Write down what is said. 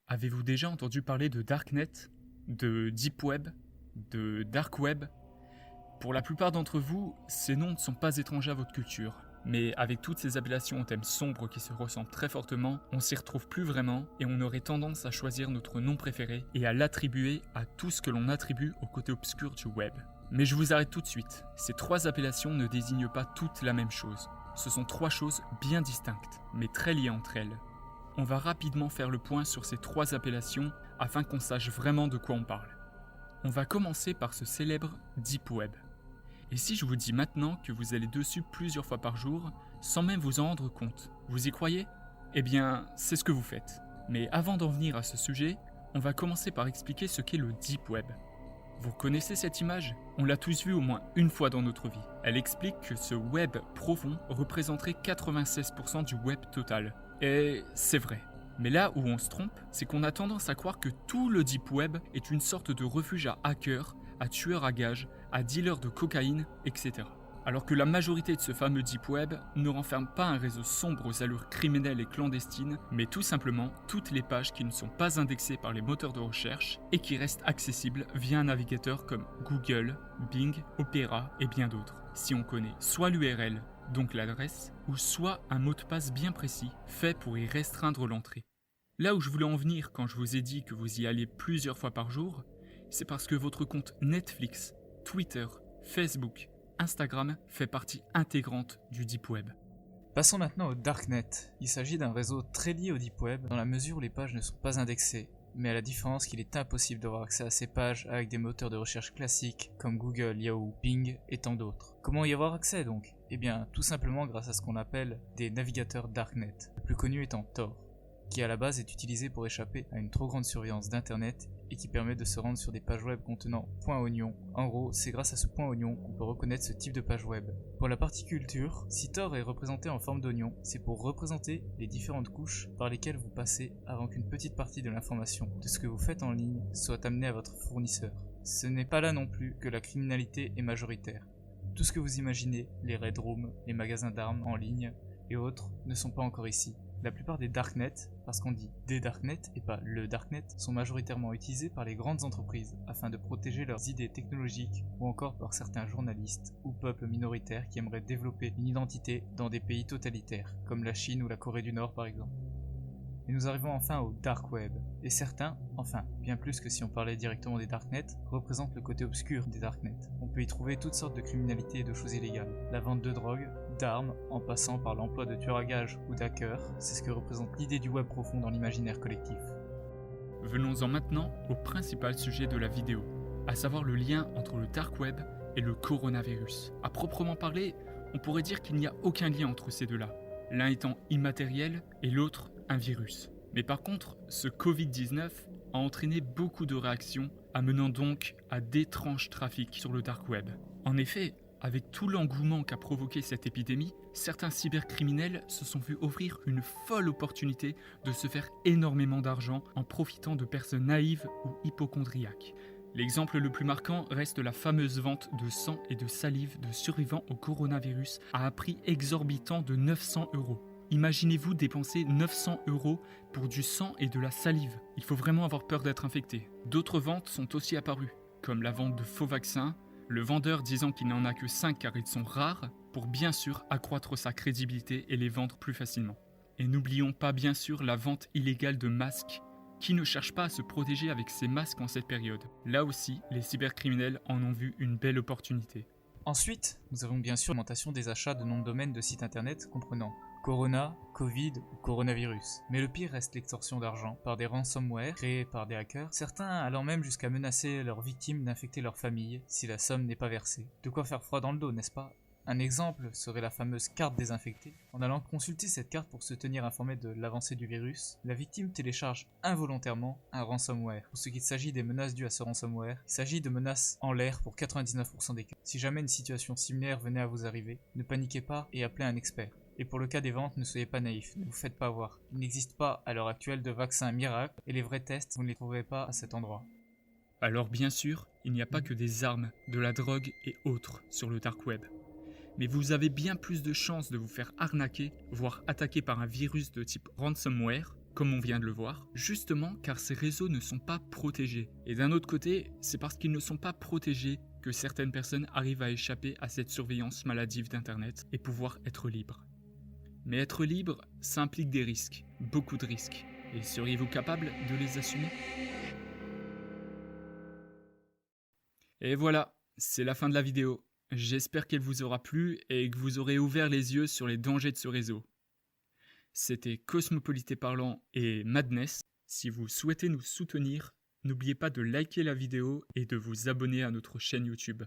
Avez-vous déjà entendu parler de Darknet, de Deep Web, de Dark Web? Pour la plupart d'entre vous, ces noms ne sont pas étrangers à votre culture. Mais avec toutes ces appellations au thème sombre qui se ressemblent très fortement, on s'y retrouve plus vraiment et on aurait tendance à choisir notre nom préféré et à l'attribuer à tout ce que l'on attribue au côté obscur du web. Mais je vous arrête tout de suite. Ces trois appellations ne désignent pas toutes la même chose. Ce sont trois choses bien distinctes, mais très liées entre elles. On va rapidement faire le point sur ces trois appellations afin qu'on sache vraiment de quoi on parle. On va commencer par ce célèbre Deep Web. Et si je vous dis maintenant que vous allez dessus plusieurs fois par jour, sans même vous en rendre compte, vous y croyez? Eh bien, c'est ce que vous faites. Mais avant d'en venir à ce sujet, on va commencer par expliquer ce qu'est le Deep Web. Vous connaissez cette image? On l'a tous vue au moins une fois dans notre vie. Elle explique que ce web profond représenterait 96% du web total. Et c'est vrai. Mais là où on se trompe, c'est qu'on a tendance à croire que tout le Deep Web est une sorte de refuge à hackers, à tueurs à gages, à dealers de cocaïne, etc. Alors que la majorité de ce fameux Deep Web ne renferme pas un réseau sombre aux allures criminelles et clandestines, mais tout simplement toutes les pages qui ne sont pas indexées par les moteurs de recherche et qui restent accessibles via un navigateur comme Google, Bing, Opera et bien d'autres, si on connaît soit l'URL, donc l'adresse, ou soit un mot de passe bien précis, fait pour y restreindre l'entrée. Là où je voulais en venir quand je vous ai dit que vous y alliez plusieurs fois par jour, c'est parce que votre compte Netflix, Twitter, Facebook, Instagram fait partie intégrante du Deep Web. Passons maintenant au Darknet. Il s'agit d'un réseau très lié au Deep Web dans la mesure où les pages ne sont pas indexées, mais à la différence qu'il est impossible d'avoir accès à ces pages avec des moteurs de recherche classiques comme Google, Yahoo, Bing et tant d'autres. Comment y avoir accès donc? Eh bien, tout simplement grâce à ce qu'on appelle des navigateurs Darknet, le plus connu étant Tor, qui à la base est utilisé pour échapper à une trop grande surveillance d'Internet et qui permet de se rendre sur des pages web contenant .oignon. En gros, c'est grâce à ce .oignon qu'on peut reconnaître ce type de page web. Pour la partie culture, si Tor est représenté en forme d'oignon, c'est pour représenter les différentes couches par lesquelles vous passez avant qu'une petite partie de l'information de ce que vous faites en ligne soit amenée à votre fournisseur. Ce n'est pas là non plus que la criminalité est majoritaire. Tout ce que vous imaginez, les raid rooms, les magasins d'armes en ligne et autres, ne sont pas encore ici. La plupart des darknets, parce qu'on dit des darknets et pas le darknet, sont majoritairement utilisés par les grandes entreprises afin de protéger leurs idées technologiques ou encore par certains journalistes ou peuples minoritaires qui aimeraient développer une identité dans des pays totalitaires, comme la Chine ou la Corée du Nord par exemple. Et nous arrivons enfin au dark web, et certains, enfin bien plus que si on parlait directement des darknets, représentent le côté obscur des darknets. On peut y trouver toutes sortes de criminalités et de choses illégales. La vente de drogue, d'armes, en passant par l'emploi de tueurs à gages ou d'hackers, c'est ce que représente l'idée du web profond dans l'imaginaire collectif. Venons-en maintenant au principal sujet de la vidéo, à savoir le lien entre le dark web et le coronavirus. À proprement parler, on pourrait dire qu'il n'y a aucun lien entre ces deux-là, l'un étant immatériel et l'autre un virus. Mais par contre, ce Covid-19 a entraîné beaucoup de réactions, amenant donc à d'étranges trafics sur le dark web. En effet, avec tout l'engouement qu'a provoqué cette épidémie, certains cybercriminels se sont vus offrir une folle opportunité de se faire énormément d'argent en profitant de personnes naïves ou hypocondriaques. L'exemple le plus marquant reste la fameuse vente de sang et de salive de survivants au coronavirus à un prix exorbitant de 900 €. Imaginez-vous dépenser 900 € pour du sang et de la salive. Il faut vraiment avoir peur d'être infecté. D'autres ventes sont aussi apparues, comme la vente de faux vaccins, le vendeur disant qu'il n'en a que 5 car ils sont rares, pour bien sûr accroître sa crédibilité et les vendre plus facilement. Et n'oublions pas bien sûr la vente illégale de masques. Qui ne cherche pas à se protéger avec ces masques en cette période? Là aussi, les cybercriminels en ont vu une belle opportunité. Ensuite, nous avons bien sûr l'augmentation des achats de noms de domaine de sites internet comprenant Corona, Covid ou coronavirus. Mais le pire reste l'extorsion d'argent par des ransomware créés par des hackers, certains allant même jusqu'à menacer leurs victimes d'infecter leur famille si la somme n'est pas versée. De quoi faire froid dans le dos, n'est-ce pas? Un exemple serait la fameuse carte désinfectée. En allant consulter cette carte pour se tenir informé de l'avancée du virus, la victime télécharge involontairement un ransomware. Pour ce qu'il s'agit des menaces dues à ce ransomware, il s'agit de menaces en l'air pour 99% des cas. Si jamais une situation similaire venait à vous arriver, ne paniquez pas et appelez un expert. Et pour le cas des ventes, ne soyez pas naïfs, ne vous faites pas avoir. Il n'existe pas à l'heure actuelle de vaccin miracle et les vrais tests, vous ne les trouverez pas à cet endroit. Alors bien sûr, il n'y a pas que des armes, de la drogue et autres sur le dark web. Mais vous avez bien plus de chances de vous faire arnaquer, voire attaquer par un virus de type ransomware, comme on vient de le voir, justement car ces réseaux ne sont pas protégés. Et d'un autre côté, c'est parce qu'ils ne sont pas protégés que certaines personnes arrivent à échapper à cette surveillance maladive d'Internet et pouvoir être libres. Mais être libre, ça implique des risques, beaucoup de risques. Et seriez-vous capable de les assumer ? Et voilà, c'est la fin de la vidéo. J'espère qu'elle vous aura plu et que vous aurez ouvert les yeux sur les dangers de ce réseau. C'était Cosmopolité Parlant et Madness. Si vous souhaitez nous soutenir, n'oubliez pas de liker la vidéo et de vous abonner à notre chaîne YouTube.